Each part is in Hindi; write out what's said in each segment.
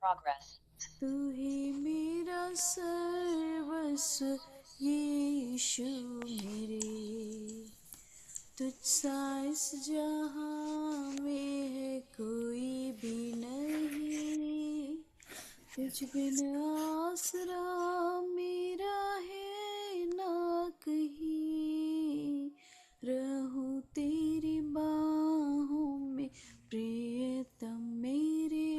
Progress. तू ही मेरा सर्वस्व यीशु मेरे, तुझसा इस जहां में है कोई भी नहीं, तुझ बिन आसरा मेरा है ना कहीं, रहूं तेरी बाहों में प्रियतम मेरे,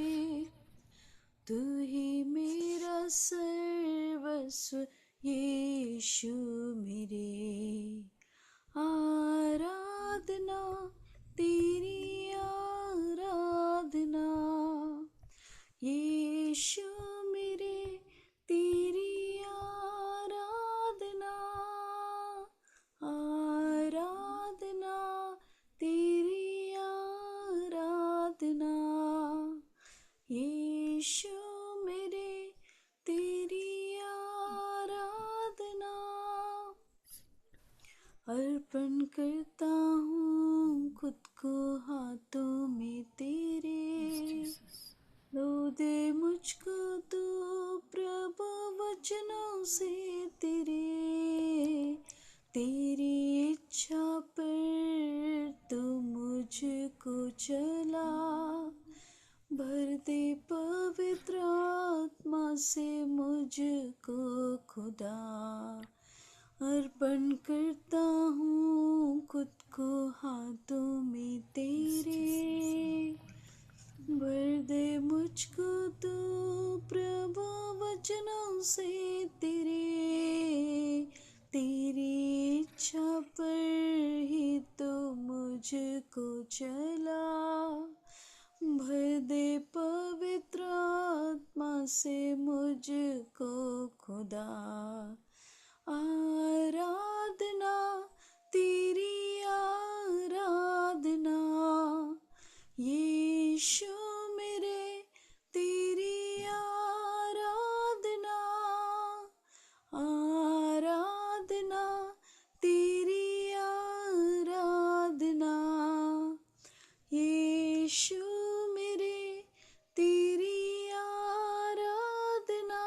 तू ही मेरा सर्वस्व यीशु मेरे। आराधना तेरी आराधना यीशु मेरे, तेरी आराधना, आराधना तेरी आराधना यीशु मेरे, तेरी आराधना। अर्पण करता हूँ खुद को हाथों में तेरे, लो दे मुझको तू प्रभु वचनों से तेरे, तेरी इच्छा पर तू मुझको चला, भर दे पवित्र आत्मा से मुझको खुदा। अर्पण करता हूँ खुद को हाथों में तेरे, भर दे मुझको तू प्रभु वचनों से तेरे, तेरी इच्छा पर ही तो मुझको चला, भर दे पवित्र आत्मा से मुझको खुदा। आराधना तेरी आराधना यीशु मेरे, तेरी आराधना, आराधना तेरी आराधना यीशु मेरे, तेरी आराधना।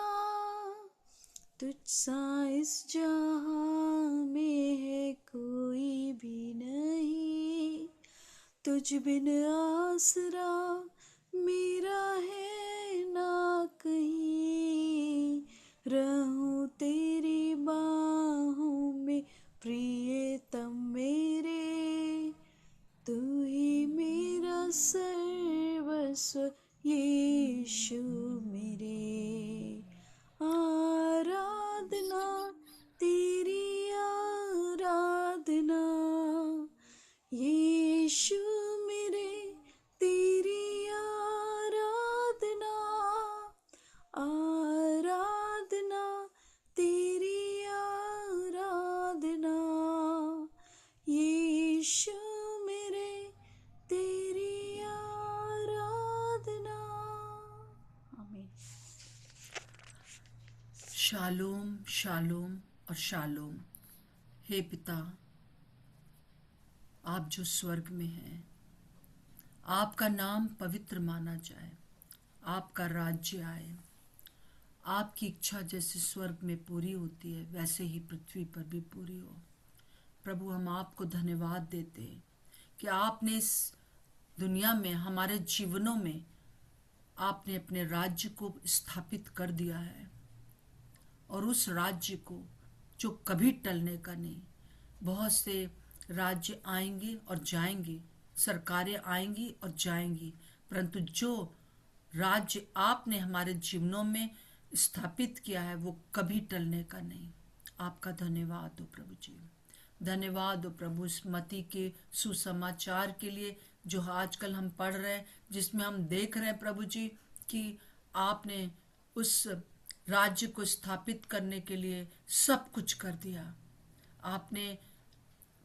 तुझसा इस जहां में है कोई भी नहीं, तुझ बिन आसरा मेरा है ना कहीं, रहूं तेरी बाहों में प्रियतम मेरे, तू ही मेरा सर्वस्व यीशु मेरे। आराधना तेरी आराधना यीशु मेरे, तेरी आराधना, आराधना तेरी आराधना यीशु मेरे, तेरी आराधना। आमीन। शालोम शालोम और शालोम। हे पिता, आप जो स्वर्ग में हैं, आपका नाम पवित्र माना जाए, आपका राज्य आए, आपकी इच्छा जैसे स्वर्ग में पूरी होती है वैसे ही पृथ्वी पर भी पूरी हो। प्रभु, हम आपको धन्यवाद देते हैं कि आपने इस दुनिया में, हमारे जीवनों में आपने अपने राज्य को स्थापित कर दिया है, और उस राज्य को जो कभी टलने का नहीं। बहुत से राज्य आएंगे और जाएंगे, सरकारें आएंगी और जाएंगी, परंतु जो राज्य आपने हमारे जीवनों में स्थापित किया है वो कभी टलने का नहीं। आपका धन्यवाद हो प्रभु जी, धन्यवाद हो प्रभु इस मती के सुसमाचार के लिए जो आजकल हम पढ़ रहे हैं, जिसमें हम देख रहे हैं प्रभु जी कि आपने उस राज्य को स्थापित करने के लिए सब कुछ कर दिया। आपने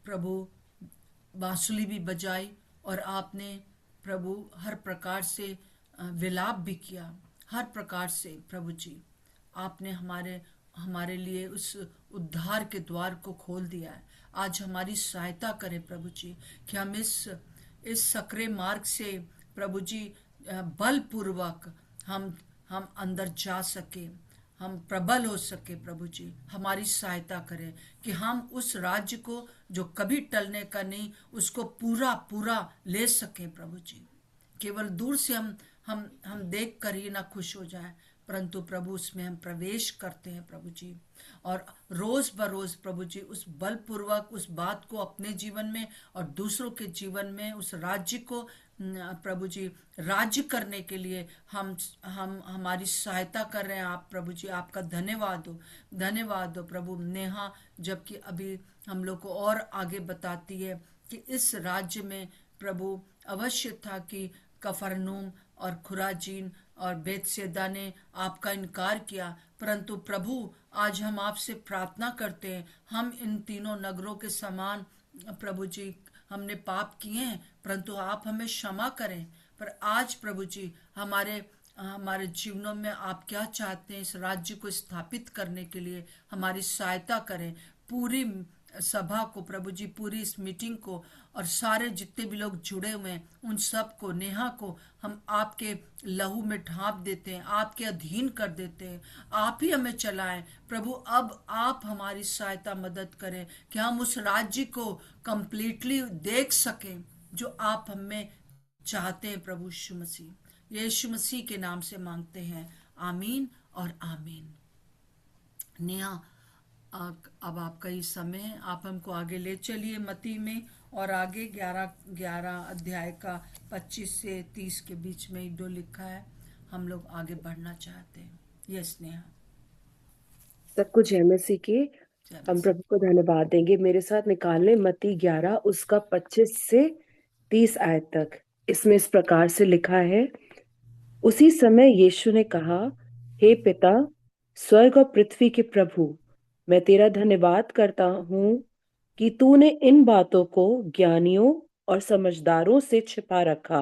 प्रभु बांसुरी भी बजाई, और आपने प्रभु हर प्रकार से विलाप भी किया, हर प्रकार से प्रभु जी आपने हमारे लिए उस उद्धार के द्वार को खोल दिया है। आज हमारी सहायता करें प्रभु जी कि हम इस सकरे मार्ग से प्रभु जी बलपूर्वक हम हम अंदर जा सके, हम प्रबल हो सके। प्रभु जी हमारी सहायता करें कि हम उस राज्य को जो कभी टलने का नहीं, उसको पूरा पूरा ले सकें। प्रभु जी केवल दूर से हम देख कर ही ना खुश हो जाएं, परंतु प्रभु उसमें हम प्रवेश करते हैं प्रभु जी। और रोज बरोज प्रभु जी उस बलपूर्वक उस बात को अपने जीवन में और दूसरों के जीवन में उस राज्य को प्रभु जी राज्य करने के लिए हम हमारी सहायता कर रहे हैं आप प्रभु जी। आपका धन्यवाद हो, धन्यवाद हो प्रभु। नेहा जबकि अभी हम लोग को और आगे बताती है कि इस राज्य में प्रभु अवश्य था कि कफरनूम और खुराजीन और बेतसैदा ने आपका इनकार किया, परंतु प्रभु आज हम आपसे प्रार्थना करते हैं, हम इन तीनों नगरों के समान प्रभु जी हमने पाप किए हैं, परंतु आप हमें क्षमा करें। पर आज प्रभु जी हमारे हमारे जीवनों में आप क्या चाहते हैं, इस राज्य को स्थापित करने के लिए हमारी सहायता करें। पूरी सभा को प्रभु जी, पूरी इस मीटिंग को और सारे जितने भी लोग जुड़े हुए हैं उन सब को, नेहा को हम आपके लहू में ढांप देते हैं, आपके अधीन कर देते हैं। आप ही हमें चलाएं प्रभु। अब आप हमारी सहायता मदद करें कि हम उस राज्य को कंप्लीटली देख सकें जो आप हमें चाहते हैं। प्रभु यीशु मसीह, यीशु मसीह के नाम से मांगते हैं, आमीन और आमीन। नेहा अब आपका ही समय है, आप हमको आगे ले चलिए मती में, और आगे 11 अध्याय का 25 से 30 के बीच में दो लिखा है, हम लोग आगे बढ़ना चाहते हैं। यस नेहा। सब कुछ है मसीह के। जय हम मसीह। प्रभु को धन्यवाद देंगे। मेरे साथ निकाल लें मत्ती 11 उसका 25 से 30 आयत तक। इसमें इस प्रकार से लिखा है, उसी समय यीशु ने कहा, हे पिता, स्वर्ग और पृथ्वी के प्रभु, मैं तेरा धन्यवाद करता हूँ कि तूने इन बातों को ज्ञानियों और समझदारों से छिपा रखा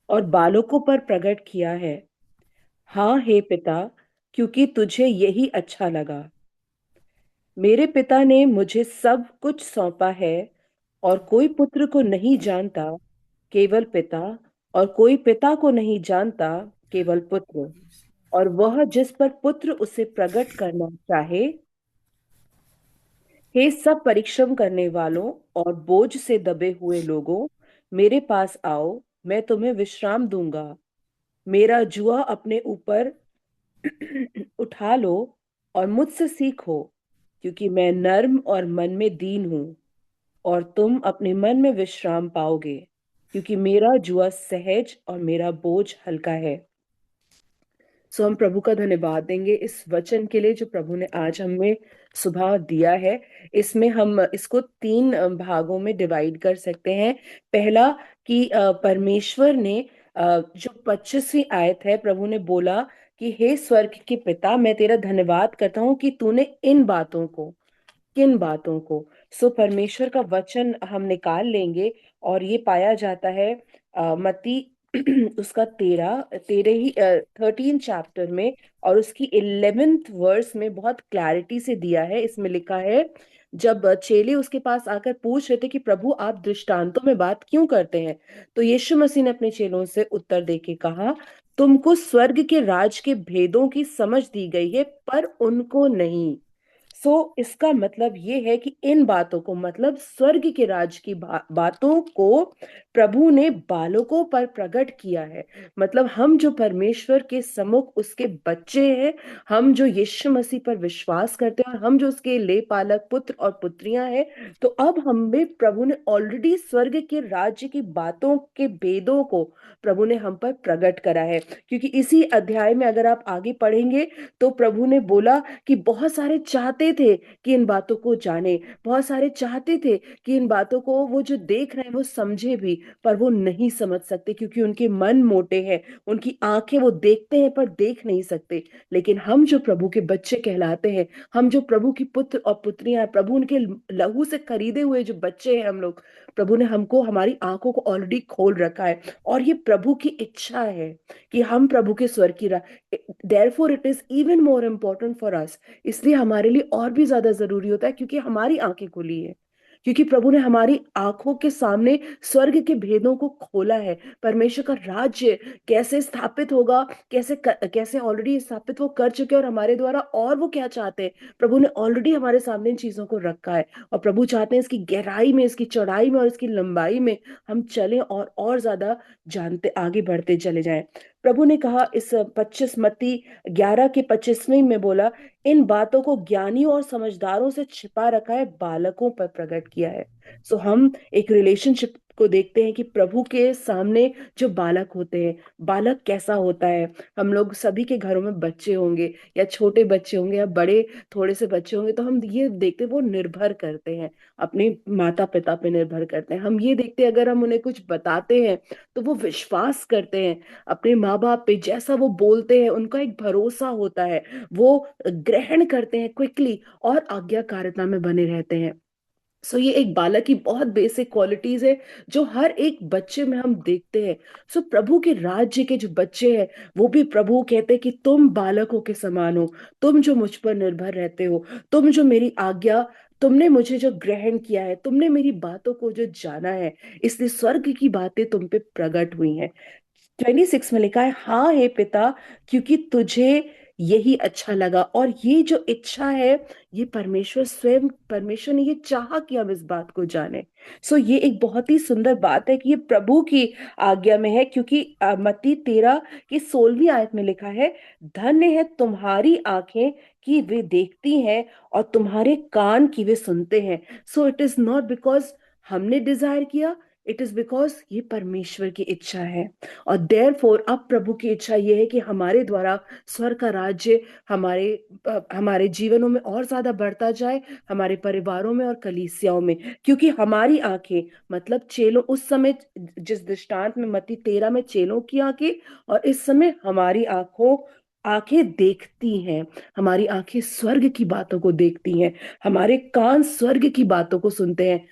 और बालकों पर प्रकट किया है। हाँ हे पिता, क्योंकि तुझे यही अच्छा लगा। मेरे पिता ने मुझे सब कुछ सौंपा है, और कोई पुत्र को नहीं जानता केवल पिता, और कोई पिता को नहीं जानता केवल पुत्र, और वह जिस पर पुत्र उसे प्रकट करना चाहे। हे सब परिश्रम करने वालों और बोझ से दबे हुए लोगों, मेरे पास आओ, मैं तुम्हें विश्राम दूंगा। मेरा जुआ अपने ऊपर उठा लो और मुझसे सीखो, क्योंकि मैं नर्म और मन में दीन हूं, और तुम अपने मन में विश्राम पाओगे, क्योंकि मेरा जुआ सहज और मेरा बोझ हल्का है। सो हम प्रभु का धन्यवाद देंगे इस वचन के लिए जो प्रभु ने आज हमें सुबह दिया है। इसमें हम इसको 3 भागों में डिवाइड कर सकते हैं। पहला कि परमेश्वर ने जो 25वीं आयत है, प्रभु ने बोला कि हे स्वर्ग के पिता, मैं तेरा धन्यवाद करता हूँ कि तूने इन बातों को, किन बातों को। सो परमेश्वर का वचन हम निकाल लेंगे, और ये पाया जाता है मत्ती उसका 13 चैप्टर में, और उसकी 11th वर्स में बहुत क्लैरिटी से दिया है। इसमें लिखा है, जब चेले उसके पास आकर पूछ रहे थे कि प्रभु आप दृष्टांतों में बात क्यों करते हैं, तो यीशु मसीह ने अपने चेलों से उत्तर देके कहा, तुमको स्वर्ग के राज के भेदों की समझ दी गई है, पर उनको नहीं। इसका मतलब ये है कि इन बातों को, मतलब स्वर्ग के राज की बातों को प्रभु ने बालकों पर प्रकट किया है। मतलब हम जो परमेश्वर के सम्मुख उसके बच्चे हैं, हम जो यीशु मसीह पर विश्वास करते हैं, और हम जो उसके ले पालक पुत्र और पुत्रियां हैं, तो अब हमें प्रभु ने ऑलरेडी स्वर्ग के राज्य की बातों के भेदों को प्रभु ने हम पर प्रकट करा है। क्योंकि इसी अध्याय में अगर आप आगे पढ़ेंगे तो प्रभु ने बोला कि बहुत सारे चाहते थे कि इन बातों को जाने, बहुत सारे चाहते थे कि इन बातों को वो जो देख रहे हैं वो समझे भी, पर वो नहीं समझ सकते क्योंकि उनके मन मोटे हैं, उनकी आंखें वो देखते हैं पर देख नहीं सकते। लेकिन हम जो प्रभु के बच्चे कहलाते हैं, हम जो प्रभु की पुत्र और पुत्रियां हैं, प्रभु उनके लहू से खरीदे हुए जो बच्चे हैं हम लोग, प्रभु ने हमको, हमारी आंखों को ऑलरेडी खोल रखा है। और ये प्रभु की इच्छा है कि हम प्रभु के स्वर की therefore it is even more important for us। इसलिए हमारे लिए और भी ज्यादा जरूरी होता है, क्योंकि हमारी आंखें खुली है, क्योंकि प्रभु ने हमारी आंखों के सामने स्वर्ग के भेदों को खोला है। परमेश्वर का राज्य कैसे स्थापित होगा, कैसे ऑलरेडी स्थापित वो कर चुके हैं, और हमारे द्वारा और वो क्या चाहते हैं, प्रभु ने ऑलरेडी हमारे सामने इन चीजों को रखा है। और प्रभु चाहते हैं इसकी गहराई में, इसकी चौड़ाई में और इसकी लंबाई में हम चलें और ज्यादा जानते आगे बढ़ते चले जाएं। प्रभु ने कहा इस 25 मत्ती 11 के 25वें में बोला, इन बातों को ज्ञानियों और समझदारों से छिपा रखा है, बालकों पर प्रकट किया है। सो हम एक रिलेशनशिप को देखते हैं कि प्रभु के सामने जो बालक होते हैं, बालक कैसा होता है। हम लोग सभी के घरों में बच्चे होंगे, या छोटे बच्चे होंगे या बड़े थोड़े से बच्चे होंगे, तो हम ये देखते हैं वो निर्भर करते हैं, अपने माता पिता पे निर्भर करते हैं। हम ये देखते हैं अगर हम उन्हें कुछ बताते हैं तो वो विश्वास करते हैं अपने माँ बाप पे, जैसा वो बोलते हैं उनका एक भरोसा होता है, वो ग्रहण करते हैं क्विकली और आज्ञाकारिता में बने रहते हैं। सो ये एक बालक की बहुत बेसिक क्वालिटीज है जो हर एक बच्चे में हम देखते हैं। सो प्रभु के राज्य के जो बच्चे हैं, वो भी प्रभु कहते हैं कि तुम बालकों के समान हो, तुम जो मुझ पर निर्भर रहते हो, तुम जो मेरी आज्ञा, तुमने मुझे जो ग्रहण किया है, तुमने मेरी बातों को जो जाना है, इसलिए स्वर्ग की बातें तुम पे प्रकट हुई हैं। 26 में लिखा है, हाँ हे पिता, क्योंकि तुझे यही अच्छा लगा। और ये जो इच्छा है, ये परमेश्वर स्वयं, परमेश्वर ने ये चाहा कि हम इस बात को जाने। सो ये एक बहुत ही सुंदर बात है कि ये प्रभु की आज्ञा में है, क्योंकि मत्ती 13 की 16वीं आयत में लिखा है, धन्य है तुम्हारी आंखें कि वे देखती हैं और तुम्हारे कान कि वे सुनते हैं। So it is not because हमने डिजायर किया, इट इज बिकॉज ये परमेश्वर की इच्छा है। और देयरफॉर अब प्रभु की इच्छा ये है कि हमारे द्वारा स्वर्ग का राज्य हमारे जीवनों में और ज्यादा बढ़ता जाए, हमारे परिवारों में और कलीसियाओं में। क्योंकि हमारी आंखें, मतलब चेलों, उस समय जिस दृष्टांत में मत्ती 13 में चेलों की आंखें, और इस समय हमारी आंखें देखती हैं, हमारी आंखें स्वर्ग की बातों को देखती हैं, हमारे कान स्वर्ग की बातों को सुनते हैं।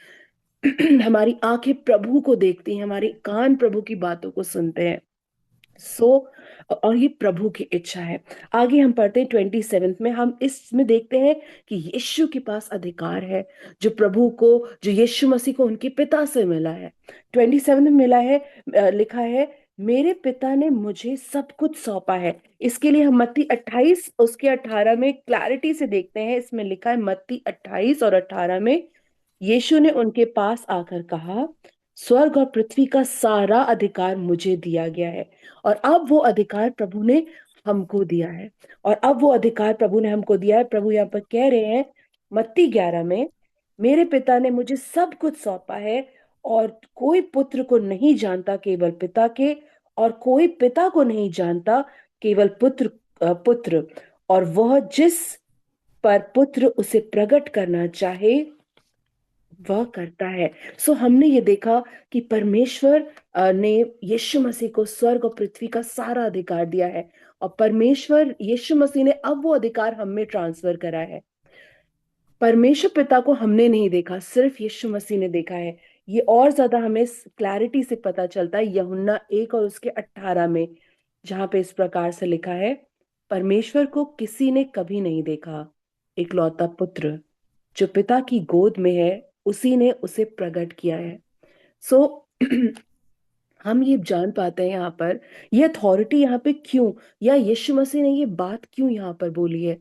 हमारी आंखें प्रभु को देखती हैं, हमारे कान प्रभु की बातों को सुनते हैं। सो और ये प्रभु की इच्छा है। आगे हम पढ़ते हैं 27 में, हम इसमें देखते हैं कि यीशु के पास अधिकार है, जो प्रभु को, जो यीशु मसीह को उनके पिता से मिला है। 27 में मिला है, लिखा है, मेरे पिता ने मुझे सब कुछ सौंपा है। इसके लिए हम मत्ती 28 उसके 18 में क्लैरिटी से देखते हैं। इसमें लिखा है मत्ती 28 और 18 में, यीशु ने उनके पास आकर कहा, स्वर्ग और पृथ्वी का सारा अधिकार मुझे दिया गया है। और अब वो अधिकार प्रभु ने हमको दिया है, और अब वो अधिकार प्रभु ने हमको दिया है। प्रभु यहाँ पर कह रहे हैं मत्ती 11 में, मेरे पिता ने मुझे सब कुछ सौंपा है, और कोई पुत्र को नहीं जानता केवल पिता के, और कोई पिता को नहीं जानता केवल पुत्र, और वह जिस पर पुत्र उसे प्रकट करना चाहे वह करता है। सो हमने ये देखा कि परमेश्वर ने यीशु मसीह को स्वर्ग और पृथ्वी का सारा अधिकार दिया है, और परमेश्वर यीशु मसीह ने अब वो अधिकार हम में ट्रांसफर करा है। परमेश्वर पिता को हमने नहीं देखा, सिर्फ यीशु मसीह ने देखा है। ये और ज्यादा हमें क्लैरिटी से पता चलता है यूहन्ना 1 और उसके 18 में, जहां पे इस प्रकार से लिखा है, परमेश्वर को किसी ने कभी नहीं देखा, इकलौता पुत्र जो पिता की गोद में है, उसी ने उसे प्रकट किया है। सो हम ये जान पाते हैं यहाँ पर, ये अथॉरिटी यहाँ पे क्यों, या यीशु मसीह ने ये बात क्यों यहाँ पर बोली है।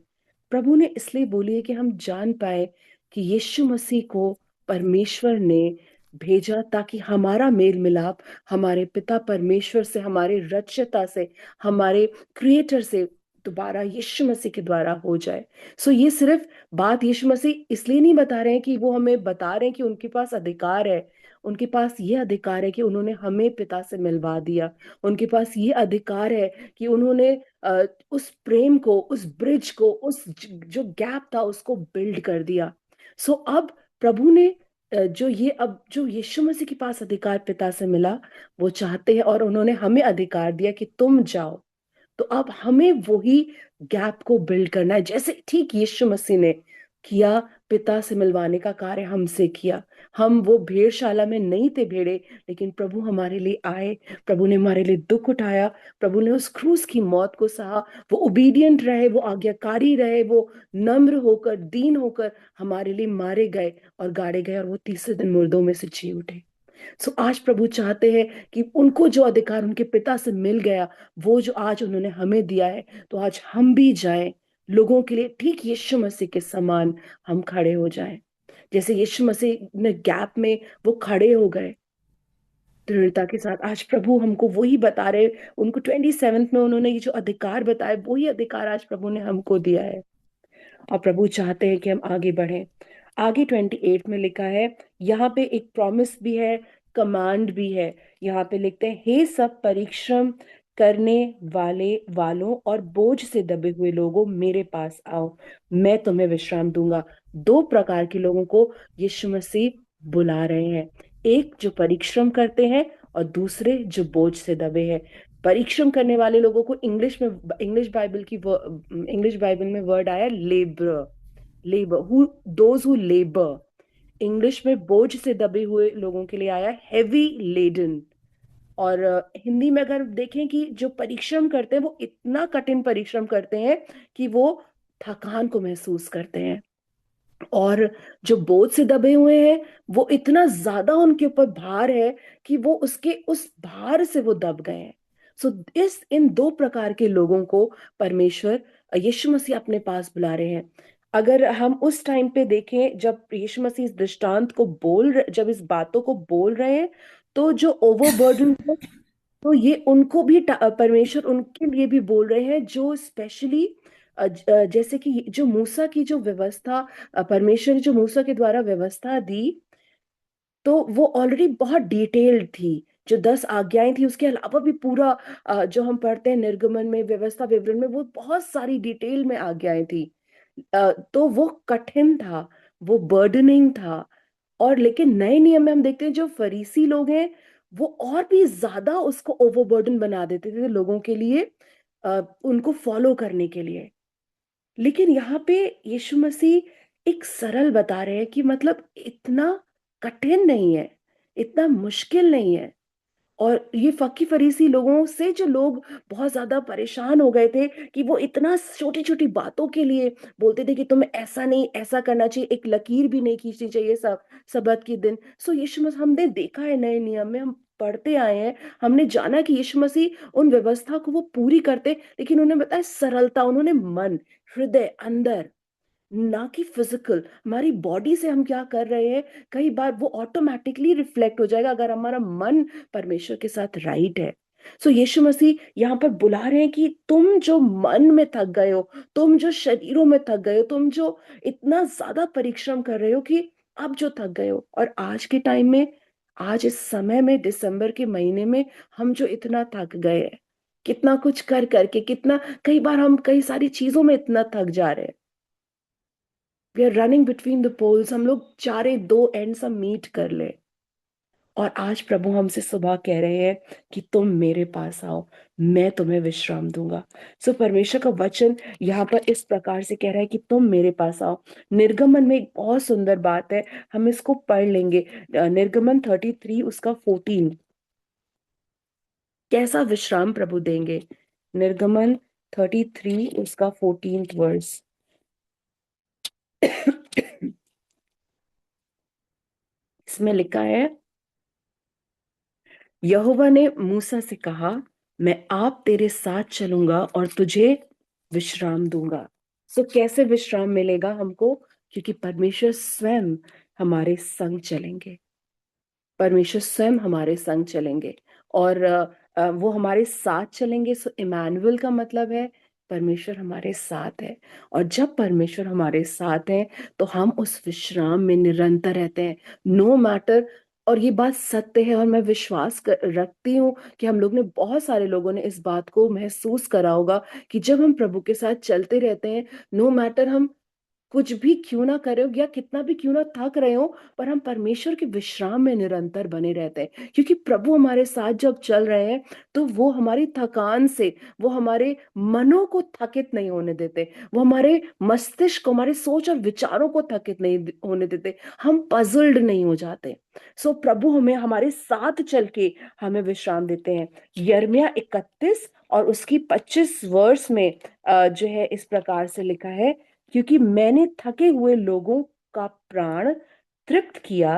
प्रभु ने इसलिए बोली है कि हम जान पाए कि यीशु मसीह को परमेश्वर ने भेजा ताकि हमारा मेल मिलाप हमारे पिता परमेश्वर से, हमारे रक्षता से, हमारे क्रिएटर से दोबारा यीशु मसीह के द्वारा हो जाए। सो ये सिर्फ बात यीशु मसीह इसलिए नहीं बता रहे हैं कि वो हमें बता रहे हैं कि उनके पास अधिकार है। उनके पास ये अधिकार है कि उन्होंने हमें पिता से मिलवा दिया। उनके पास ये अधिकार है कि उन्होंने उस प्रेम को, उस ब्रिज को, जो गैप था उसको बिल्ड कर दिया। सो अब प्रभु ने जो यीशु मसीह के पास अधिकार पिता से मिला, वो चाहते हैं और उन्होंने हमें अधिकार दिया कि तुम जाओ। तो अब हमें वही गैप को बिल्ड करना है, जैसे ठीक यीशु मसीह ने किया, पिता से मिलवाने का कार्य हमसे किया। हम वो भेड़शाला में नहीं थे भेड़े, लेकिन प्रभु हमारे लिए आए, प्रभु ने हमारे लिए दुख उठाया, प्रभु ने उस क्रूस की मौत को सहा, वो ओबीडिएंट रहे, वो आज्ञाकारी रहे, वो नम्र होकर दीन होकर हमारे लिए मारे गए और गाड़े गए, और वो तीसरे दिन मुर्दों में से जी उठे। सो आज प्रभु चाहते हैं कि उनको जो अधिकार उनके पिता से मिल गया, वो जो आज उन्होंने हमें दिया है, तो आज हम भी जाएं लोगों के लिए ठीक यीशु मसीह के समान हम खड़े हो जाएं। जैसे यीशु मसीह ने गैप में वो खड़े हो गए दृढ़ता के साथ, आज प्रभु हमको वही बता रहे। उनको 27th में उन्होंने ये जो अधिकार बताए, वही अधिकार आज प्रभु ने हमको दिया है, और प्रभु चाहते हैं कि हम आगे बढ़ें। आगे 28 में लिखा है, यहाँ पे एक प्रॉमिस भी है, कमांड भी है। यहाँ पे लिखते हैं, हे सब परिश्रम करने वालों और बोझ से दबे हुए लोगों, मेरे पास आओ, मैं तुम्हें विश्राम दूंगा। दो प्रकार के लोगों को यीशु मसीह बुला रहे हैं, एक जो परिश्रम करते हैं और दूसरे जो बोझ से दबे हैं। परिश्रम करने वाले लोगों को इंग्लिश बाइबल में वर्ड आया labour, labour who those who labour. English में बोझ से दबे हुए लोगों के लिए आया हैवी लेडन। और हिंदी में अगर देखें कि जो परिश्रम करते हैं वो इतना कठिन परिश्रम करते हैं कि वो थकान को महसूस करते हैं, और जो बोझ से दबे हुए हैं वो इतना ज्यादा उनके ऊपर भार है कि वो उसके उस भार से वो दब गए हैं। सो इस इन दो प्रकार के लोगों को परमेश्वर यीशु मसीह अपने पास बुला रहे हैं। अगर हम उस टाइम पे देखें जब यीशु मसीह इस दृष्टांत को जब इस बातों को बोल रहे हैं, तो जो ओवरबर्डन, तो ये उनको भी परमेश्वर उनके लिए भी बोल रहे हैं जो स्पेशली जैसे कि जो मूसा की जो व्यवस्था, परमेश्वर ने जो मूसा के द्वारा व्यवस्था दी, तो वो ऑलरेडी बहुत डिटेल्ड थी। जो 10 आज्ञाएं थी उसके अलावा भी पूरा जो हम पढ़ते हैं निर्गमन में, व्यवस्था विवरण में, वो बहुत सारी डिटेल में आज्ञाएं थी। तो वो कठिन था, वो बर्डनिंग था। और लेकिन नए नियम में हम देखते हैं जो फरीसी लोग हैं वो और भी ज्यादा उसको ओवरबर्डन बना देते थे लोगों के लिए, उनको फॉलो करने के लिए। लेकिन यहाँ पे यीशु मसीह एक सरल बता रहे हैं कि मतलब इतना कठिन नहीं है, इतना मुश्किल नहीं है। और ये फक्की फरीसी लोगों से जो लोग बहुत ज्यादा परेशान हो गए थे कि वो इतना छोटी छोटी बातों के लिए बोलते थे कि तुम्हें ऐसा नहीं ऐसा करना चाहिए, एक लकीर भी नहीं खींचनी चाहिए सबत के दिन। सो यीशु मसीह हमने देखा है नए नियम में, हम पढ़ते आए हैं, हमने जाना कि यीशु मसीह उन व्यवस्था को वो पूरी करते, लेकिन उन्होंने बताया सरलता, उन्होंने मन, हृदय, अंदर, ना कि फिजिकल हमारी बॉडी से हम क्या कर रहे हैं, कई बार वो ऑटोमेटिकली रिफ्लेक्ट हो जाएगा अगर हमारा मन परमेश्वर के साथ राइट है। सो यीशु मसीह यहाँ पर बुला रहे हैं कि तुम जो मन में थक गए हो, तुम जो शरीरों में थक गए हो, तुम जो इतना ज्यादा परिश्रम कर रहे हो कि अब जो थक गए हो, और आज के टाइम में, आज इस समय में, दिसंबर के महीने में हम जो इतना थक गए हैं, कितना कुछ कर करके, कितना कई बार हम कई सारी चीजों में इतना थक जा रहे हैं, we are running between the poles, हम लोग चारे दो एंड सब मीट कर ले। और आज प्रभु हमसे सुबह कह रहे हैं कि तुम मेरे पास आओ, मैं तुम्हें विश्राम दूंगा। सो परमेश्वर का वचन यहाँ पर इस प्रकार से कह रहा है कि तुम मेरे पास आओ। निर्गमन में एक बहुत सुंदर बात है, हम इसको पढ़ लेंगे। निर्गमन 33 उसका 14, कैसा विश्राम प्रभु देंगे। निर्गमन 33 उसका 14th वर्स। इसमें लिखा है, यहोवा ने मूसा से कहा, मैं आप तेरे साथ चलूंगा और तुझे विश्राम दूंगा। सो कैसे विश्राम मिलेगा हमको, क्योंकि परमेश्वर स्वयं हमारे संग चलेंगे, परमेश्वर स्वयं हमारे संग चलेंगे। और वो हमारे साथ चलेंगे। सो इमानुएल का मतलब है परमेश्वर हमारे साथ है। और जब परमेश्वर हमारे साथ है तो हम उस विश्राम में निरंतर रहते हैं, नो मैटर। और ये बात सत्य है, और मैं रखती हूँ कि हम लोग ने, बहुत सारे लोगों ने इस बात को महसूस करा होगा कि जब हम प्रभु के साथ चलते रहते हैं, नो मैटर हम कुछ भी क्यों ना करे हो या कितना भी क्यों ना थक रहे हो, पर हम परमेश्वर के विश्राम में निरंतर बने रहते हैं, क्योंकि प्रभु हमारे साथ जब चल रहे हैं तो वो हमारी थकान से, वो हमारे मनों को थकित नहीं होने देते, वो हमारे मस्तिष्क को, हमारे सोच और विचारों को थकित नहीं होने देते, हम पजल्ड नहीं हो जाते। सो प्रभु हमें हमारे साथ चल के हमें विश्राम देते हैं। यिर्मयाह 31 और उसकी 25 वर्ष में जो है इस प्रकार से लिखा है, क्योंकि मैंने थके हुए लोगों का प्राण तृप्त किया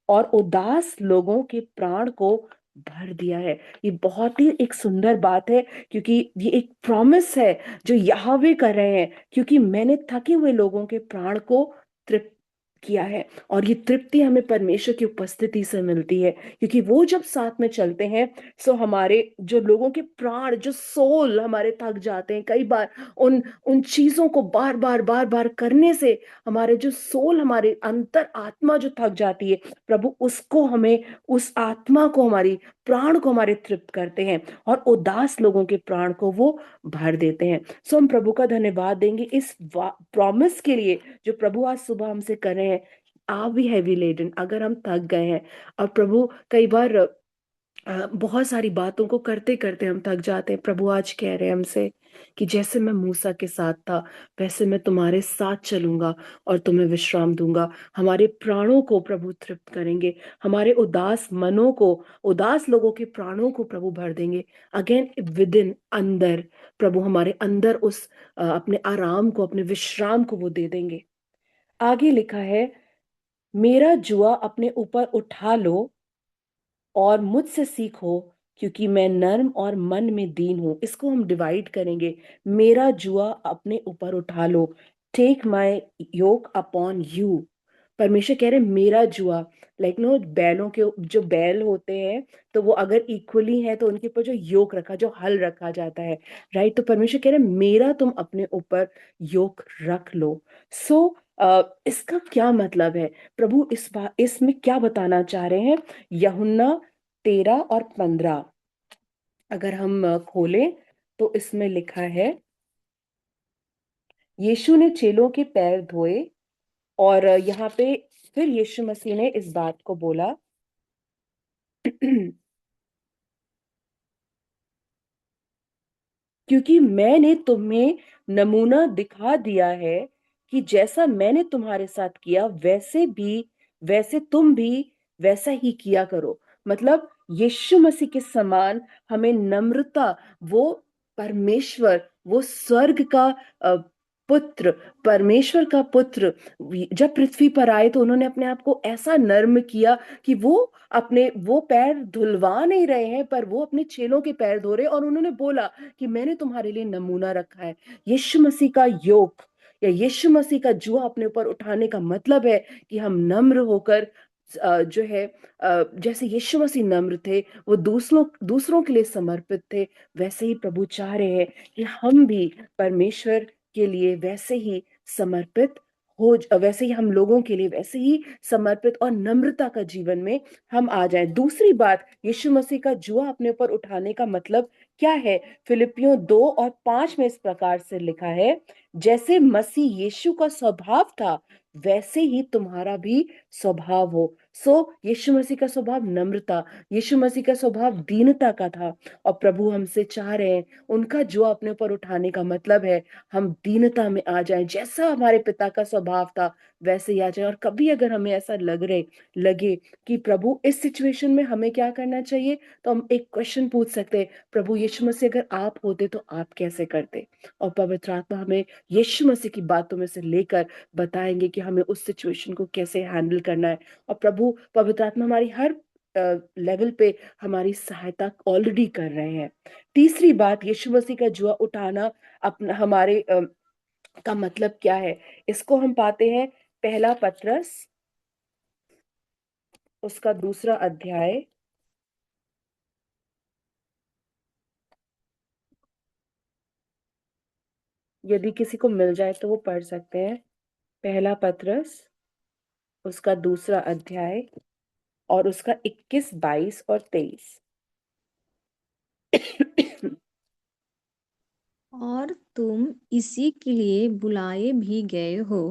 और उदास लोगों के प्राण को भर दिया है। ये बहुत ही एक सुंदर बात है, क्योंकि ये एक प्रॉमिस है जो यहोवा कर रहे हैं, क्योंकि मैंने थके हुए लोगों के प्राण को तृप्त किया है। और ये तृप्ति हमें परमेश्वर की उपस्थिति से मिलती है, क्योंकि वो जब साथ में चलते हैं, सो हमारे जो लोगों के प्राण, जो सोल हमारे थक जाते हैं कई बार उन उन चीजों को बार बार बार बार करने से, हमारे जो सोल, हमारे अंतर आत्मा जो थक जाती है, प्रभु उसको हमें, उस आत्मा को, हमारी प्राण को हमारे तृप्त करते हैं, और उदास लोगों के प्राण को वो भर देते हैं। सो हम प्रभु का धन्यवाद देंगे इस प्रॉमिस के लिए जो प्रभु आज सुबह हमसे कर रहे हैं। आप भी हैवी लेडन, अगर हम थक गए हैं, और प्रभु कई बार बहुत सारी बातों को करते करते हम थक जाते हैं, प्रभु आज कह रहे हैं हमसे कि जैसे मैं मूसा के साथ था, वैसे मैं तुम्हारे साथ चलूंगा और तुम्हें विश्राम दूंगा। हमारे प्राणों को प्रभु तृप्त करेंगे, हमारे उदास मनों को, उदास लोगों के प्राणों को प्रभु भर देंगे। अगेन विद इन, अंदर, प्रभु हमारे अंदर उस अपने आराम को, अपने विश्राम को वो दे देंगे। आगे लिखा है, मेरा जुआ अपने ऊपर उठा लो और मुझसे सीखो, क्योंकि मैं नर्म और मन में दीन हूं। इसको हम डिवाइड करेंगे। मेरा जुआ अपने ऊपर उठा लो, take my yoke upon you. परमेश्वर कह रहे मेरा जुआ, लाइक नो, बैलों के जो बैल होते हैं, तो वो अगर इक्वली है तो उनके ऊपर जो योक रखा, जो हल रखा जाता है, राइट, तो परमेश्वर कह रहे मेरा तुम अपने ऊपर योक रख लो। सो इसका क्या मतलब है, प्रभु इस बात, इसमें क्या बताना चाह रहे हैं? यूहन्ना 13 और 15 अगर हम खोलें तो इसमें लिखा है, यीशु ने चेलों के पैर धोए, और यहाँ पे फिर यीशु मसीह ने इस बात को बोला क्योंकि मैंने तुम्हें नमूना दिखा दिया है कि जैसा मैंने तुम्हारे साथ किया, वैसे तुम भी वैसा ही किया करो। मतलब यीशु मसीह के समान हमें नम्रता, वो परमेश्वर, वो स्वर्ग का अ, पुत्र, परमेश्वर का पुत्र जब पृथ्वी पर आए तो उन्होंने अपने आप को ऐसा नर्म किया कि वो पैर धुलवा नहीं रहे हैं, पर वो अपने चेलों के पैर धो रहे, और उन्होंने बोला कि मैंने तुम्हारे लिए नमूना रखा है। यीशु मसीह का योक या यीशु मसीह का जुआ अपने ऊपर उठाने का मतलब है कि हम नम्र होकर जो है, जैसे यीशु मसीह नम्र थे, वो दूसरों दूसरों के लिए समर्पित थे, वैसे ही प्रभु चाह रहे हैं कि हम भी परमेश्वर के लिए वैसे ही समर्पित वैसे ही हम लोगों के लिए वैसे ही समर्पित और नम्रता का जीवन में हम आ जाएं। दूसरी बात, यीशु मसीह का जुआ अपने ऊपर उठाने का मतलब क्या है? फिलिपियों 2 और 5 में इस प्रकार से लिखा है, जैसे मसीह यीशु का स्वभाव था, वैसे ही तुम्हारा भी स्वभाव हो। सो यीशु मसीह का स्वभाव नम्रता, यीशु मसीह का स्वभाव दीनता का था, और प्रभु हमसे चाह रहे हैं, उनका जुआ अपने ऊपर उठाने का मतलब है हम दीनता में आ जाएं, जैसा हमारे पिता का स्वभाव था वैसे ही आ जाए। और कभी अगर हमें ऐसा लगे कि प्रभु इस सिचुएशन में हमें क्या करना चाहिए, तो हम एक क्वेश्चन पूछ सकते हैं, प्रभु यीशु मसीह अगर आप होते तो आप कैसे करते? और पवित्र आत्मा हमें यीशु मसीह की बातों में से लेकर बताएंगे कि हमें उस सिचुएशन को कैसे हैंडल करना है। और प्रभु पवित्र आत्मा हमारी हर लेवल पे हमारी सहायता ऑलरेडी कर रहे हैं। तीसरी बात, यीशु मसीह का जुआ उठाना अपना हमारे का मतलब क्या है? इसको हम पाते हैं पहला पत्रस, उसका 2 अध्याय। यदि किसी को मिल जाए तो वो पढ़ सकते हैं। पहला पत्रस, उसका 2 अध्याय और उसका 21, 22 और 23। और तुम इसी के लिए बुलाए भी गए हो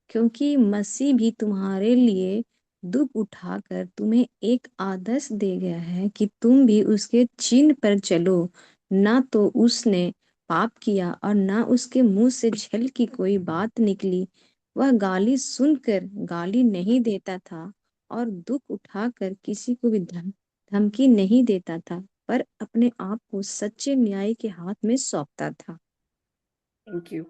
क्योंकि मसीह भी तुम्हारे लिए दुख उठाकर तुम्हें एक आदर्श दे गया है कि तुम भी उसके चिन्ह पर चलो। ना तो उसने पाप किया और ना उसके मुंह से छल की कोई बात निकली। वह गाली सुनकर गाली नहीं देता था और दुख उठाकर किसी को भी धमकी नहीं देता था, पर अपने आप को सच्चे न्याय के हाथ में सौंपता था। Thank you.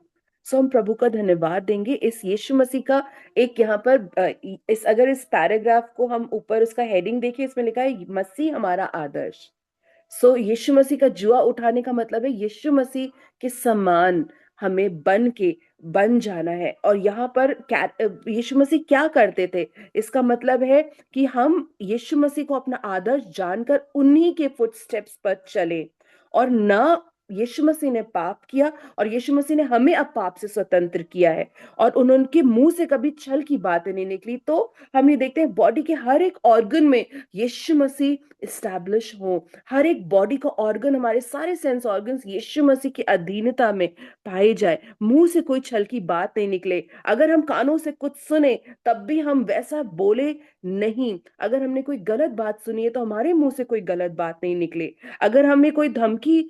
सो हम प्रभु का धन्यवाद देंगे इस यीशु मसीह का एक यहाँ पर इस अगर इस पैराग्राफ को हम ऊपर उसका हेडिंग देखें, इसमें लिखा है मसीह हमारा आदर्श। सो यीशु मसीह का जुआ उठाने का मतलब है यीशु मसीह के समान हमें बन जाना है। और यहाँ पर यीशु मसीह क्या करते थे, इसका मतलब है कि हम यीशु मसीह को अपना आदर्श जानकर उन्हीं के फुटस्टेप्स पर चले। और ना यीशु मसीह ने पाप किया और यीशु मसीह ने हमें अब पाप से स्वतंत्र किया है। और उनके मुंह से कभी छल की बातें नहीं निकली। तो हम ये देखते हैं बॉडी के हर एक ऑर्गन में यीशु मसीह इस्टेब्लिश हो। हर एक बॉडी का ऑर्गन, हमारे सारे सेंस ऑर्गन्स यीशु मसीह की अधीनता में पाए जाए। मुंह से कोई छल की बात नहीं निकले। अगर हम कानों से कुछ सुने तब भी हम वैसा बोले नहीं। अगर हमने कोई गलत बात सुनी है तो हमारे मुंह से कोई गलत बात नहीं निकले। अगर हमें कोई धमकी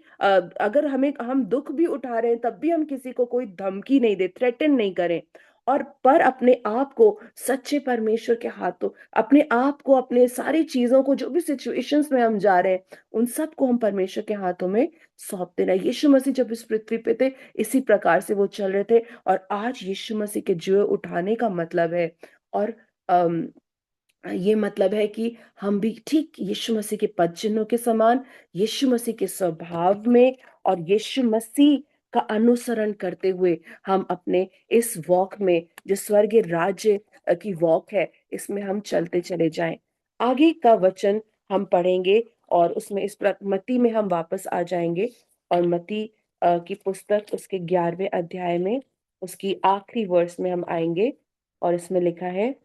अगर हम दुख भी उठा रहे हैं तब भी हम किसी को कोई धमकी नहीं दे, थ्रेटन नहीं करें। और पर अपने आप को सच्चे परमेश्वर के हाथों, अपने आप को, अपने सारी चीजों को, जो भी सिचुएशंस में हम जा रहे हैं उन सब को हम परमेश्वर के हाथों में सौंप देना। यीशु मसीह जब इस पृथ्वी पे थे इसी प्रकार से वो चल रहे थे। और आज यीशु मसीह के जुए उठाने का मतलब है, और ये मतलब है कि हम भी ठीक यीशु मसीह के पद चिन्हों के समान, यीशु मसीह के स्वभाव में और यीशु मसीह का अनुसरण करते हुए हम अपने इस वॉक में, जो स्वर्गीय राज्य की वॉक है, इसमें हम चलते चले जाएं। आगे का वचन हम पढ़ेंगे और उसमें मत्ती में हम वापस आ जाएंगे। और मत्ती की पुस्तक उसके 11वें अध्याय में उसकी आखिरी वर्ष में हम आएंगे। और इसमें लिखा है,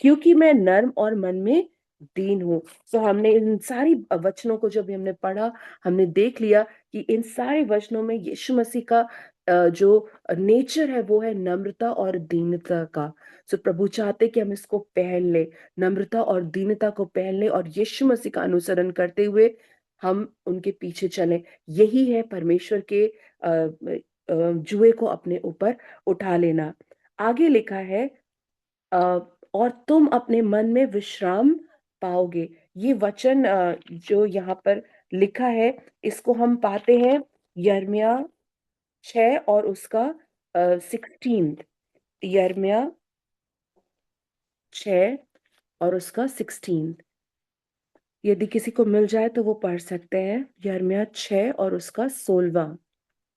क्योंकि मैं नर्म और मन में दीन हूँ। तो हमने इन सारी वचनों को जब हमने पढ़ा, हमने देख लिया कि इन सारे वचनों में यीशु मसीह का जो नेचर है वो है नम्रता और दीनता का। सो प्रभु चाहते कि हम इसको पहन ले, नम्रता और दीनता को पहन ले और यीशु मसीह का अनुसरण करते हुए हम उनके पीछे चलें। यही है परमेश्वर के जुए को अपने ऊपर उठा लेना। आगे लिखा है, अ, और तुम अपने मन में विश्राम पाओगे। ये वचन जो यहाँ पर लिखा है, इसको हम पाते हैं यिर्मयाह 6 और उसका 16। यिर्मयाह 6 और उसका 16। यदि किसी को मिल जाए तो वो पढ़ सकते हैं, यिर्मयाह 6 और उसका 16वां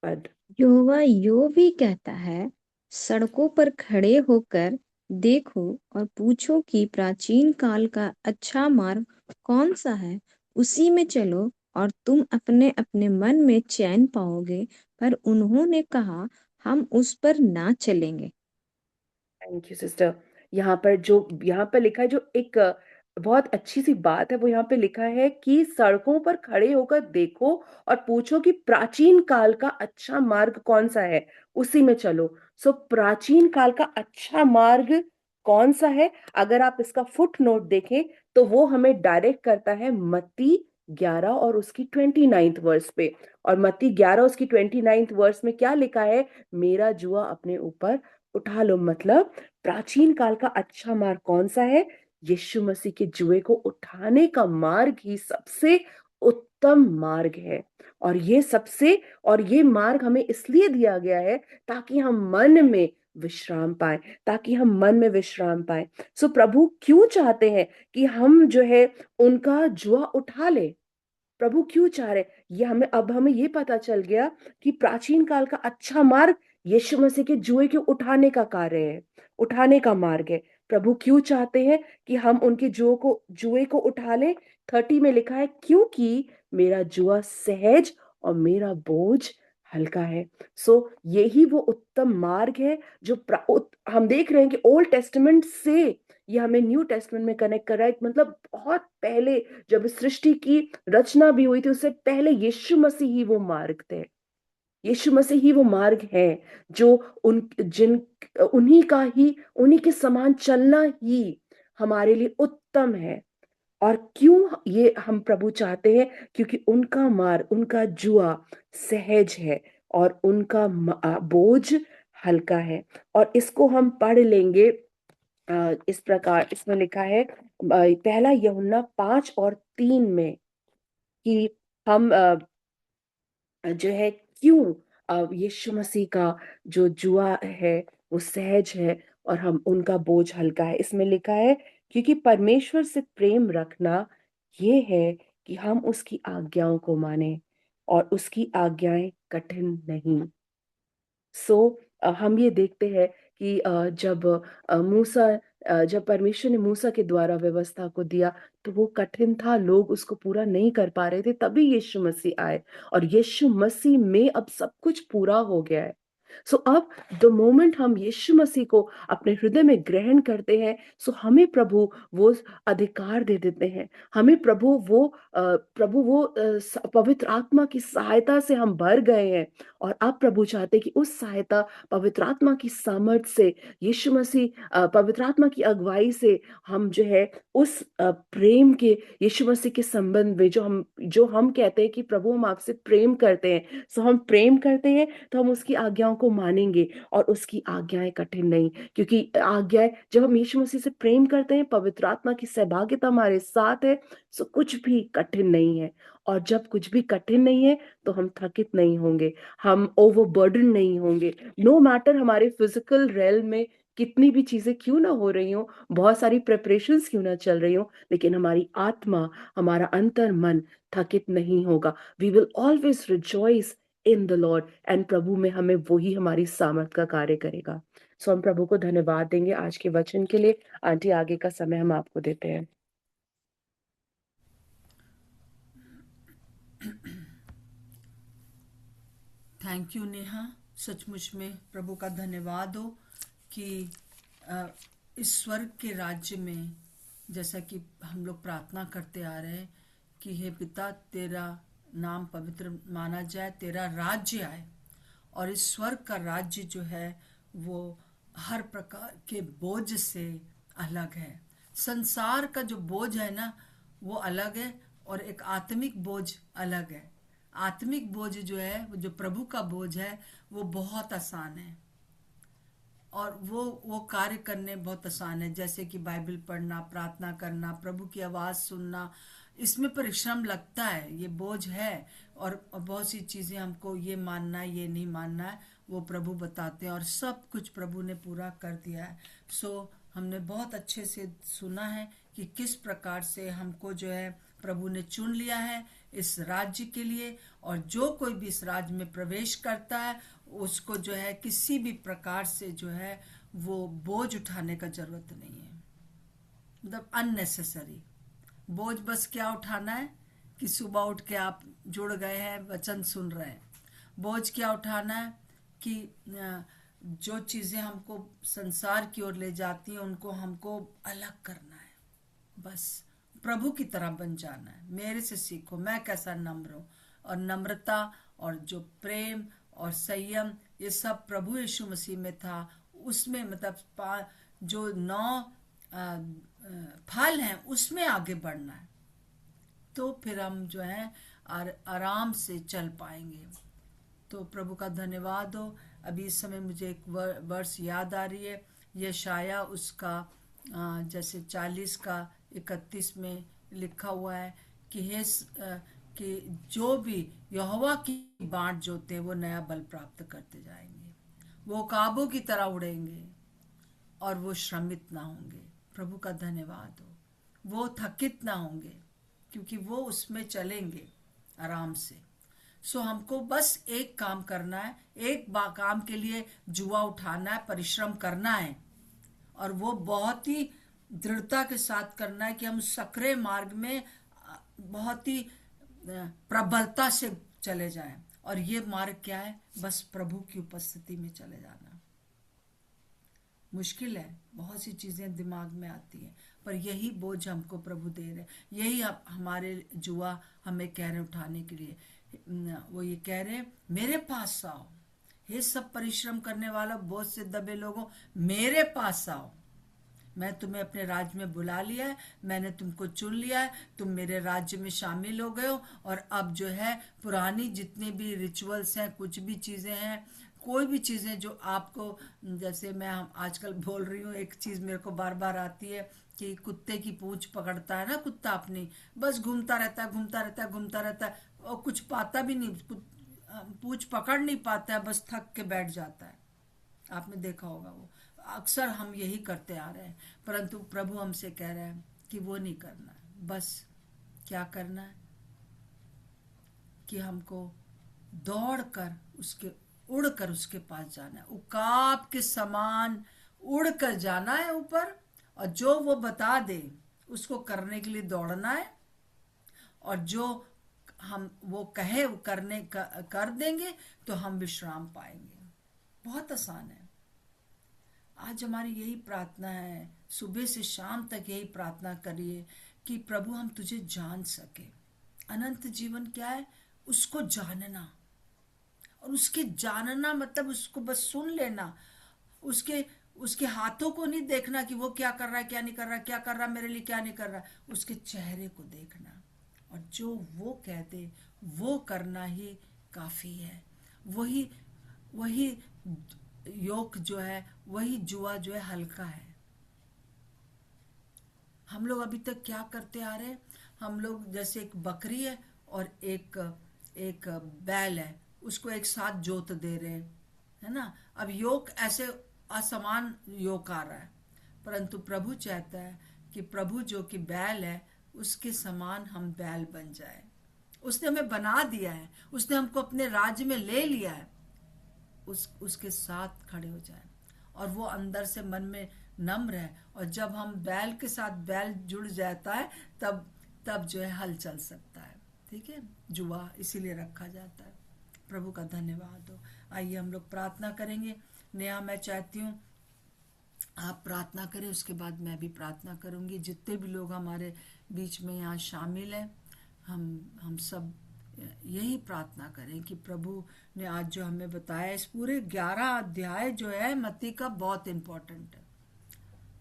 पद। यहोवा यो भी कहता है, सड़कों पर खड़े होकर देखो और पूछो कि प्राचीन काल का अच्छा मार्ग कौन सा है, उसी में चलो और तुम अपने अपने मन में चैन पाओगे। पर उन्होंने कहा, हम उस पर ना चलेंगे। Thank you sister. यहाँ पर लिखा है, जो एक बहुत अच्छी सी बात है, वो यहाँ पे लिखा है कि सड़कों पर खड़े होकर देखो और पूछो कि प्राचीन काल का अच्छा मार्ग कौन सा है, उसी में चलो। सो प्राचीन काल का अच्छा मार्ग कौन सा है, अगर आप इसका फुट नोट देखें तो वो हमें डायरेक्ट करता है मत्ती 11 और उसकी 29th वर्स पे। और मत्ती 11 उसकी 29th वर्स में क्या लिखा है, मेरा जुआ अपने ऊपर उठा लो। मतलब प्राचीन काल का अच्छा मार्ग कौन सा है, यीशु मसीह के जुए को उठाने का मार्ग ही सबसे उत्तम मार्ग है। और ये मार्ग हमें इसलिए दिया गया है ताकि हम मन में विश्राम पाए, ताकि हम मन में विश्राम पाए। सो प्रभु क्यों चाहते हैं कि हम जो है उनका जुआ उठा ले। प्रभु क्यों चाह रहे, ये हमें ये पता चल गया कि प्राचीन काल का अच्छा मार्ग यीशु मसीह के जुए के उठाने का कार्य है, उठाने का मार्ग है। प्रभु क्यों चाहते हैं कि हम उनके जुए को उठा लें। 30 में लिखा है, क्योंकि मेरा जुआ सहज और मेरा बोझ हल्का है। सो यही वो उत्तम मार्ग है जो हम देख रहे हैं कि ओल्ड टेस्टामेंट से ये हमें न्यू टेस्टामेंट में कनेक्ट कर रहा है। मतलब बहुत पहले जब इस सृष्टि की रचना भी हुई थी, उससे पहले यीशु मसीह ही वो मार्ग थे। यीशु मसीह ही वो मार्ग है जो उन जिन उन्हीं के समान चलना ही हमारे लिए उत्तम है। और क्यों ये हम प्रभु चाहते हैं? क्योंकि उनका मार्ग, उनका जुआ सहज है और उनका बोझ हल्का है। और इसको हम पढ़ लेंगे इस प्रकार, इसमें लिखा है पहला यूहन्ना 5:3 में कि हम जो है क्यों यीशु मसीह का जो जुआ है वो सहज है और हम उनका बोझ हल्का है। इसमें लिखा है क्योंकि परमेश्वर से प्रेम रखना ये है कि हम उसकी आज्ञाओं को माने और उसकी आज्ञाएं कठिन नहीं। हम ये देखते हैं कि जब परमेश्वर ने मूसा के द्वारा व्यवस्था को दिया तो वो कठिन था, लोग उसको पूरा नहीं कर पा रहे थे, तभी यीशु मसीह आए और यीशु मसीह में अब सब कुछ पूरा हो गया है। अब द मोमेंट हम यीशु मसीह को अपने हृदय में ग्रहण करते हैं, हमें प्रभु वो अधिकार दे देते हैं। हमें प्रभु वो पवित्र आत्मा की सहायता से हम भर गए हैं। और अब प्रभु चाहते हैं कि उस सहायता, पवित्र आत्मा की सामर्थ्य से, यीशु मसीह पवित्र आत्मा की अगुवाई से हम जो है उस प्रेम के, यीशु मसीह के संबंध में जो हम कहते हैं कि प्रभु हम आपसे प्रेम करते हैं, हम प्रेम करते हैं तो हम उसकी आज्ञाओं को मानेंगे और उसकी आज्ञाएं कठिन नहीं। क्योंकि आज्ञाएं, जब हम यीशु मसीह से प्रेम करते हैं, पवित्र आत्मा की सहभागिता हमारे साथ है, कुछ भी कठिन नहीं है। और जब कुछ भी कठिन नहीं है तो हम थकित नहीं होंगे, हम ओवरबर्डन नहीं होंगे। नो मैटर हमारे फिजिकल रेल में कितनी भी चीजें क्यों ना हो रही हो, बहुत सारी प्रिपरेशंस क्यों ना चल रही हो, लेकिन हमारी आत्मा, हमारा अंतर मन थकित नहीं होगा। We will always rejoice in the Lord, and प्रभु में हमें वही हमारी सामर्थ का कार्य करेगा। हम प्रभु को धन्यवाद देंगे आज के वचन के लिए। आंटी, आगे का समय हम आपको देते हैं। थैंक यू नेहा, सचमुच में प्रभु का धन्यवाद हो कि इस स्वर्ग के राज्य में, जैसा कि हम लोग प्रार्थना करते आ रहे हैं कि हे पिता, तेरा नाम पवित्र माना जाए, तेरा राज्य आए। और इस स्वर्ग का राज्य जो है वो हर प्रकार के बोझ से अलग है। संसार का जो बोझ है ना वो अलग है, और एक आत्मिक बोझ अलग है। आत्मिक बोझ जो है, जो प्रभु का बोझ है, वो बहुत आसान है और वो कार्य करने बहुत आसान है। जैसे कि बाइबल पढ़ना, प्रार्थना करना, प्रभु की आवाज सुनना, इसमें परिश्रम लगता है, ये बोझ है। और बहुत सी चीजें हमको ये मानना है, ये नहीं मानना है, वो प्रभु बताते हैं और सब कुछ प्रभु ने पूरा कर दिया है। हमने बहुत अच्छे से सुना है कि किस प्रकार से हमको जो है प्रभु ने चुन लिया है इस राज्य के लिए। और जो कोई भी इस राज्य में प्रवेश करता है उसको जो है किसी भी प्रकार से जो है वो बोझ उठाने का जरूरत नहीं है, मतलब अननेसेसरी बोझ। बस क्या उठाना है कि सुबह उठ के आप जुड़ गए हैं, वचन सुन रहे हैं। बोझ क्या उठाना है कि जो चीजें हमको संसार की ओर ले जाती हैं उनको हमको अलग करना है। बस प्रभु की तरह बन जाना है। मेरे से सीखो, मैं कैसा नम्र हूं। और नम्रता और जो प्रेम और संयम, ये सब प्रभु यीशु मसीह में था। उसमें मतलब जो 9 फल हैं उसमें आगे बढ़ना है, तो फिर हम जो है आराम से चल पाएंगे। तो प्रभु का धन्यवाद हो। अभी इस समय मुझे एक वर्ष याद आ रही है, यशाया उसका जैसे 40 का 31 में लिखा हुआ है कि जो भी यहोवा की बाट जोते वो नया बल प्राप्त करते जाएंगे, वो काबू की तरह उड़ेंगे और वो श्रमित ना होंगे। प्रभु का धन्यवाद हो, वो थकित ना होंगे क्योंकि वो उसमें चलेंगे आराम से। हमको बस एक काम करना है, एक काम के लिए जुआ उठाना है, परिश्रम करना है, और वो बहुत ही दृढ़ता के साथ करना है कि हम सक्रिय मार्ग में बहुत ही प्रबलता से चले जाएं। और ये मार्ग क्या है? बस प्रभु की उपस्थिति में चले जाना। मुश्किल है, बहुत सी चीजें दिमाग में आती हैं, पर यही बोझ हमको प्रभु दे रहे, यही हमारे जुआ हमें कह रहे उठाने के लिए। वो ये कह रहे हैं, मेरे पास आओ, हे सब परिश्रम करने वाला बोझ से दबे लोगों, मेरे पास आओ, मैं तुम्हें अपने राज्य में बुला लिया है, मैंने तुमको चुन लिया है, तुम मेरे राज्य में शामिल हो गए हो। और अब जो है पुरानी जितने भी रिचुअल्स हैं, कुछ भी चीजें हैं, कोई भी चीजें जो आपको, जैसे मैं आजकल बोल रही हूँ, एक चीज मेरे को बार बार आती है कि कुत्ते की पूंछ पकड़ता है ना कुत्ता अपनी, बस घूमता रहता है, घूमता रहता है, घूमता रहता है, और कुछ पाता भी नहीं, पूंछ पकड़ नहीं पाता है, बस थक के बैठ जाता है। आपने देखा होगा, वो अक्सर हम यही करते आ रहे हैं, परंतु प्रभु हमसे कह रहे हैं कि वो नहीं करना है। बस क्या करना है कि हमको दौड़कर उसके, उड़कर उसके पास जाना है, उकाब के समान उड़कर जाना है ऊपर, और जो वो बता दे उसको करने के लिए दौड़ना है, और जो हम वो कहे वो कर देंगे तो हम विश्राम पाएंगे। बहुत आसान है। आज हमारी यही प्रार्थना है, सुबह से शाम तक यही प्रार्थना करिए कि प्रभु हम तुझे जान सके। अनंत जीवन क्या है? उसको जानना, और उसके जानना मतलब उसको बस सुन लेना, उसके उसके हाथों को नहीं देखना कि वो क्या कर रहा है, क्या नहीं कर रहा, क्या कर रहा है मेरे लिए, क्या नहीं कर रहा, उसके चेहरे को देखना, और जो वो कहते वो करना ही काफी है। वही वही योग जो है, वही जुआ जो है हल्का है। हम लोग अभी तक क्या करते आ रहे हैं, हम लोग जैसे एक बकरी है और एक एक बैल है, उसको एक साथ जोत दे रहे हैं, है ना। अब योग ऐसे असमान योग आ रहा है, परंतु प्रभु चाहता है कि प्रभु जो कि बैल है उसके समान हम बैल बन जाए। उसने हमें बना दिया है, उसने हमको अपने राज्य में ले लिया है, उसके साथ खड़े हो जाए, और वो अंदर से मन में नम्र है। और जब हम बैल के साथ बैल जुड़ जाता है, तब तब जो है हल चल सकता है। ठीक है, जुआ इसीलिए रखा जाता है। प्रभु का धन्यवाद हो। आइए हम लोग प्रार्थना करेंगे। नेहा, मैं चाहती हूँ आप प्रार्थना करें, उसके बाद मैं भी प्रार्थना करूंगी। जितने भी लोग हमारे बीच में यहाँ शामिल हैं, हम सब यही प्रार्थना करें कि प्रभु ने आज जो हमें बताया, इस पूरे 11 अध्याय जो है मत्ती का बहुत इम्पोर्टेंट है।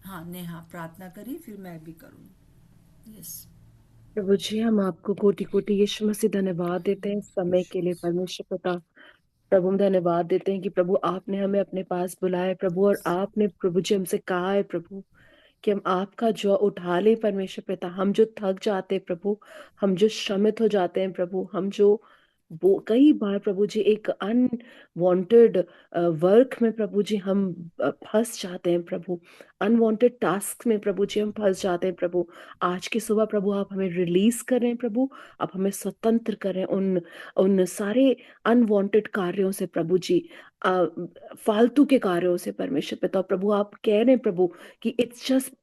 हाँ नेहा प्रार्थना करी, फिर मैं भी करूँगी। यस प्रभु जी, हम आपको कोटि कोटि यीशु मसीह धन्यवाद देते हैं इस समय के लिए परमेश्वर पिता। प्रभु हम धन्यवाद देते हैं कि प्रभु आपने हमें अपने पास बुलाया है प्रभु, और आपने प्रभु जी हमसे कहा है प्रभु कि हम आपका जो उठा ले परमेश्वर पिता। हम जो थक जाते हैं प्रभु, हम जो श्रमित हो जाते हैं प्रभु, हम जो वो कई बार प्रभु जी एक अनवांटेड वर्क में प्रभु जी हम फंस जाते हैं प्रभु, अनवांटेड टास्क में प्रभु जी हम फंस जाते हैं प्रभु। आज की सुबह प्रभु आप हमें रिलीज करें प्रभु, आप हमें स्वतंत्र करें उन उन सारे अनवांटेड कार्यों से प्रभु जी, अ, फालतू के कार्यों से परमेश्वर पिता। प्रभु आप कह रहे हैं प्रभु कि इट्स जस्ट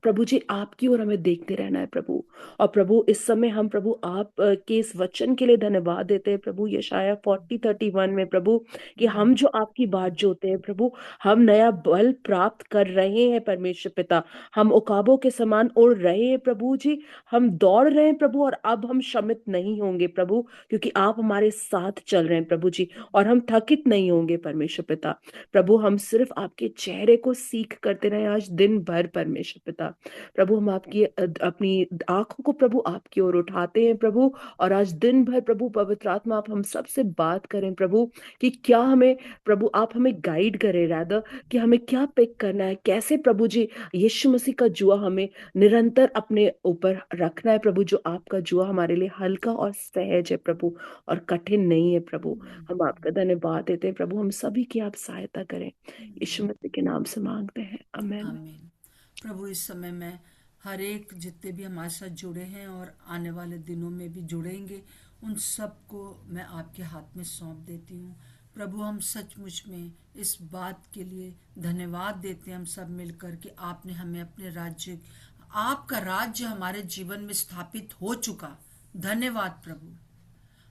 प्रभु जी आपकी ओर हमें देखते रहना है प्रभु। और प्रभु इस समय हम प्रभु आप के इस वचन के लिए धन्यवाद देते हैं प्रभु, यशाया 40:31 में प्रभु, कि हम जो आपकी बात जोते हैं प्रभु, हम नया बल प्राप्त कर रहे हैं परमेश्वर पिता। हम उकाबों के समान उड़ रहे हैं प्रभु जी, हम दौड़ रहे हैं प्रभु, और अब हम श्रमित नहीं होंगे प्रभु, क्योंकि आप हमारे साथ चल रहे हैं प्रभु जी, और हम थकित नहीं होंगे परमेश्वर पिता। प्रभु हम सिर्फ आपके चेहरे को सीख करते रहे आज दिन भर परमेश्वर पिता। प्रभु हम आपकी अपनी आंखों को प्रभु आपकी ओर उठाते हैं प्रभु, और आज दिन भर प्रभु पवित्र आत्मा आप हम सबसे बात करें प्रभु, कि क्या हमें प्रभु आप हमें गाइड करें, रादर कि हमें क्या पिक करना है, कैसे प्रभु जी यीशु मसीह का जुआ हमें निरंतर अपने ऊपर रखना है प्रभु, जो आपका जुआ हमारे लिए हल्का और सहज है प्रभु, और कठिन नहीं है प्रभु। हम आपका धन्यवाद देते हैं प्रभु, हम सभी की आप सहायता करें, यीशु मसीह के नाम से मांगते हैं, आमीन। आमीन। प्रभु इस समय मैं हर एक जितने भी हमारे साथ जुड़े हैं और आने वाले दिनों में भी जुड़ेंगे, उन सबको मैं आपके हाथ में सौंप देती हूँ। प्रभु हम सचमुच में इस बात के लिए धन्यवाद देते हैं हम सब मिलकर कि आपने हमें अपने राज्य, आपका राज्य हमारे जीवन में स्थापित हो चुका। धन्यवाद प्रभु,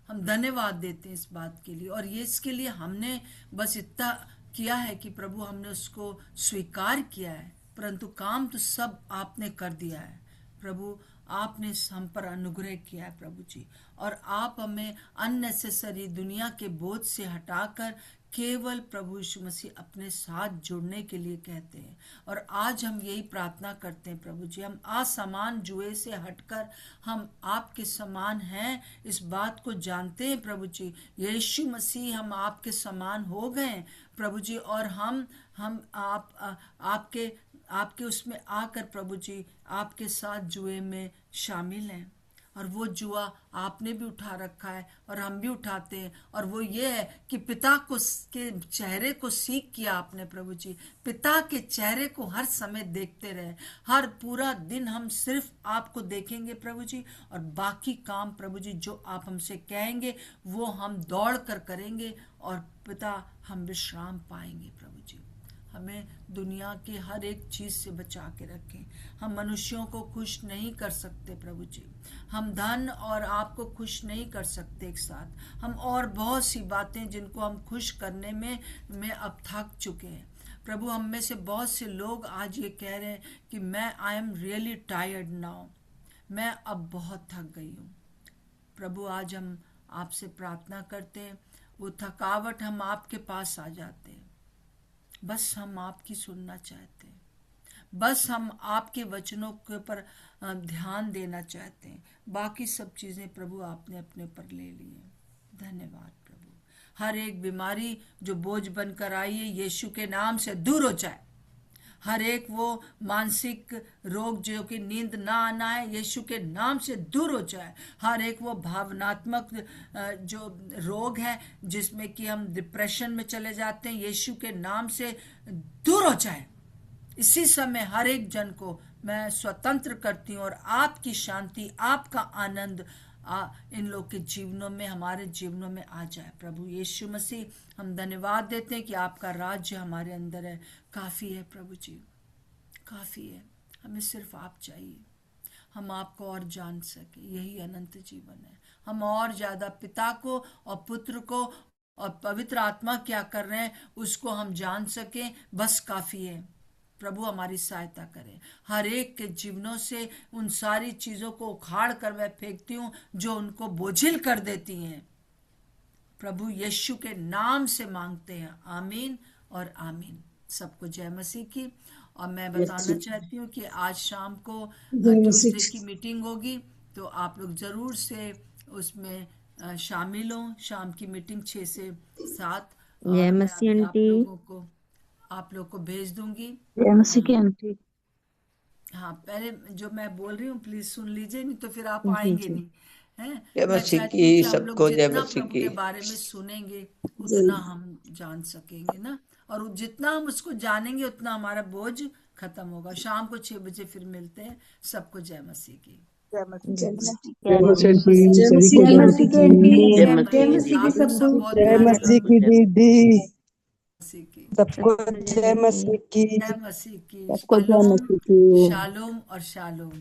हम धन्यवाद देते हैं इस बात के लिए। और ये इसके लिए हमने बस इतना किया है कि प्रभु हमने उसको स्वीकार किया है, परंतु काम तो सब आपने कर दिया है। प्रभु आपने हम पर अनुग्रह किया है प्रभु जी, और आप हमें अननेसेसरी दुनिया के बोझ से हटाकर केवल प्रभु यीशु मसीह अपने साथ जुड़ने के लिए कहते हैं। और आज हम यही प्रार्थना करते हैं प्रभु जी, हम असमान जुए से हटकर हम आपके समान हैं इस बात को जानते हैं प्रभु जी। यीशु मसीह हम आपके समान हो गए प्रभु जी, और हम आपके आपके उसमें आकर प्रभु जी आपके साथ जुए में शामिल हैं। और वो जुआ आपने भी उठा रखा है और हम भी उठाते हैं, और वो ये है कि पिता को के चेहरे को सीख किया आपने प्रभु जी, पिता के चेहरे को हर समय देखते रहे, हर पूरा दिन हम सिर्फ आपको देखेंगे प्रभु जी, और बाकी काम प्रभु जी जो आप हमसे कहेंगे वो हम दौड़ कर करेंगे, और पिता हम विश्राम पाएंगे प्रभु जी। हमें दुनिया के हर एक चीज से बचा के रखें। हम मनुष्यों को खुश नहीं कर सकते प्रभु जी, हम धन और आपको खुश नहीं कर सकते एक साथ, हम और बहुत सी बातें जिनको हम खुश करने में अब थक चुके हैं प्रभु। हम में से बहुत से लोग आज ये कह रहे हैं कि मैं I am really tired now, मैं अब बहुत थक गई हूँ प्रभु। आज हम आपसे प्रार्थना करते हैं, वो थकावट हम आपके पास आ जाते हैं, बस हम आपकी सुनना चाहते हैं, बस हम आपके वचनों के ऊपर ध्यान देना चाहते हैं, बाकी सब चीजें प्रभु आपने अपने पर ले ली है। धन्यवाद प्रभु। हर एक बीमारी जो बोझ बनकर आई है यीशु के नाम से दूर हो जाए, हर एक वो मानसिक रोग जो कि नींद ना आना है यीशु के नाम से दूर हो जाए, हर एक वो भावनात्मक जो रोग है जिसमें कि हम डिप्रेशन में चले जाते हैं यीशु के नाम से दूर हो जाए। इसी समय हर एक जन को मैं स्वतंत्र करती हूँ, और आपकी शांति आपका आनंद इन लोग के जीवनों में हमारे जीवनों में आ जाए प्रभु यीशु मसीह। हम धन्यवाद देते हैं कि आपका राज्य हमारे अंदर है, काफी है प्रभु जी, काफी है, हमें सिर्फ आप चाहिए, हम आपको और जान सके, यही अनंत जीवन है। हम और ज्यादा पिता को और पुत्र को और पवित्र आत्मा क्या कर रहे हैं उसको हम जान सकें, बस काफी है प्रभु। हमारी सहायता करें, हर एक के जीवनों से उन सारी चीजों को उखाड़ कर मैं फेंकती हूँ जो उनको बोझिल कर देती हैं प्रभु यीशु के नाम से मांगते हैं, आमीन और आमीन। सबको जय मसीह की। और मैं बताना चाहती हूँ कि आज शाम को ट्यूसडे की मीटिंग होगी, तो आप लोग जरूर से उसमें शामिल हो। शाम की मीटिंग 6 से 7, जय और मैं मसीह अभी आंटी। आप लोग को भेज दूंगी। एमसी की आंटी। हाँ, पहले जो मैं बोल रही हूँ प्लीज सुन लीजिए, नहीं तो फिर आप जी आएंगे जी नहीं है। जय मैं मसीह चाहती हूँ की, कि हम लोग सबको जय जितना मसीह प्रभु की। के बारे में सुनेंगे उतना हम जान सकेंगे ना, और जितना हम उसको जानेंगे उतना हमारा बोझ खत्म होगा। शाम को 6 बजे फिर मिलते हैं। सबको जय मसीह की। जय मसीह की। जय मसीह जय की, मसीह सभी की। को जय जय मसीह मसीह की आंटी। की। जय जय मसीह भाई, की। आप लोग सब बहुत जय ध्यान मसीह रखो। की दीदी, मसीह की, सबको सबको जय जय मसीह। मसीह की। जय मसीह की। सबको जय शालोम, मसीह की। शालोम और शालोम।